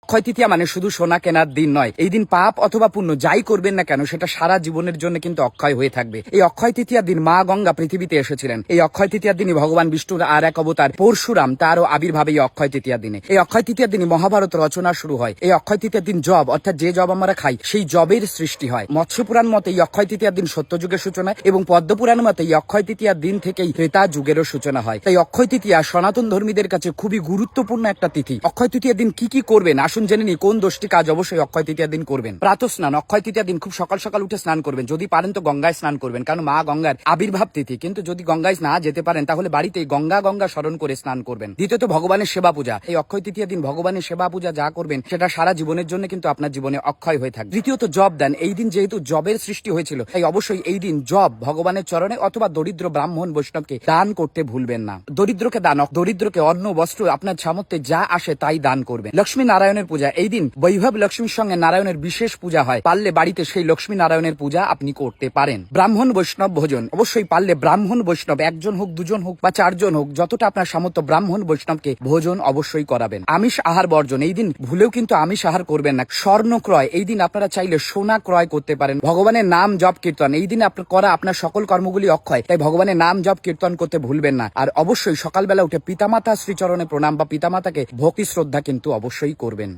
অক্ষয় তৃতীয়া মানে শুধু সোনা কেনার দিন নয়, এই দিন পাপ অথবা পুণ্য যাই করবেন না কেন সেটা সারা জীবনের জন্য কিন্তু অক্ষয় হয়ে থাকবে। এই অক্ষয় তৃতীয়ার দিন মা গঙ্গা পৃথিবীতে এসেছিলেন। এই অক্ষয় তৃতীয়ার দিনই ভগবান বিষ্ণুর আর এক অবতার পরশুরাম তারও আবির্ভাব এই অক্ষয় তৃতীয়ার দিনে। এই অক্ষয় তৃতীয়ার দিনই মহাভারত রচনা শুরু হয়। এই অক্ষয় তৃতীয়ার দিন জব অর্থাৎ যে জব আমরা খাই সেই জবের সৃষ্টি হয়। মৎস্য পুরাণ মতে এই অক্ষয় তৃতীয়ার দিন সত্যযুগের সূচনা এবং পদ্ম পুরাণ মতে এই অক্ষয় তৃতীয়ার দিন থেকেই ত্রেতা যুগেরও সূচনা হয়। তাই অক্ষয় তৃতীয়া সনাতন ধর্মীদের কাছে খুবই গুরুত্বপূর্ণ একটা তিথি। অক্ষয় তৃতীয়ার দিন কি করবেন আসুন জেনে নিই। কোন 10টি কাজ অবশ্যই অক্ষয় তৃতীয়ার দিন করবেন। প্রাতঃ স্নান, অক্ষয় তৃতীয়ার দিন খুব সকাল সকাল উঠে স্নান করবেন। যদি পারেন তো গঙ্গায় স্নান করবেন, কারণ মা গঙ্গার আবির্ভাব তিথি। কিন্তু যদি গঙ্গায় না যেতে পারেন তাহলে বাড়িতেই গঙ্গা স্মরণ করে স্নান করবেন। দ্বিতীয়ত ভগবানের সেবা পূজা। এই অক্ষয় তৃতীয়ার দিন ভগবানের সেবা পূজা যা করবেন সেটা সারা জীবনের জন্য কিন্তু আপনার জীবনে অক্ষয় হয়ে থাকবে। তৃতীয়ত জব দান। এই দিন যেহেতু জবের সৃষ্টি হয়েছিল তাই অবশ্যই এই দিন জব ভগবানের চরণে অথবা দরিদ্র ব্রাহ্মণ বৈষ্ণবকে দান করতে ভুলবেন না। দরিদ্রকে দান, দরিদ্রকে অন্ন বস্ত্র আপনার সামর্থ্যে যা আসে তাই দান করবেন। লক্ষ্মী নারায়ণের পূজা। এই দিন বৈভব লক্ষ্মীর সঙ্গে নারায়ণের বিশেষ পূজা হয়। পারলে বাড়িতে সেই লক্ষ্মী নারায়ণের পূজা আপনি করতে পারেন। ব্রাহ্মণ বৈষ্ণব ভোজন। অবশ্যই পারলে ব্রাহ্মণ বৈষ্ণব একজন হোক, দুজন হোক বা চারজন হোক, যতটা আপনার সামর্থ্য ব্রাহ্মণ বৈষ্ণবকে ভোজন অবশ্যই করাবেন। আমিষ আহার বর্জন। এই দিন ভুলেও কিন্তু আমিষ আহার করবেন না। স্বর্ণ ক্রয়। এই দিন আপনারা চাইলে সোনা ক্রয় করতে পারেন। ভগবানের নাম জপ কীর্তন। এই দিন আপনার সকল কর্মগুলি অক্ষয়, তাই ভগবানের নাম জপ কীর্তন করতে ভুলবেন না। আর অবশ্যই সকালবেলা উঠে পিতামাতা শ্রীচরণে প্রণাম বা পিতামাতাকে ভক্তি শ্রদ্ধা কিন্তু অবশ্যই করবেন।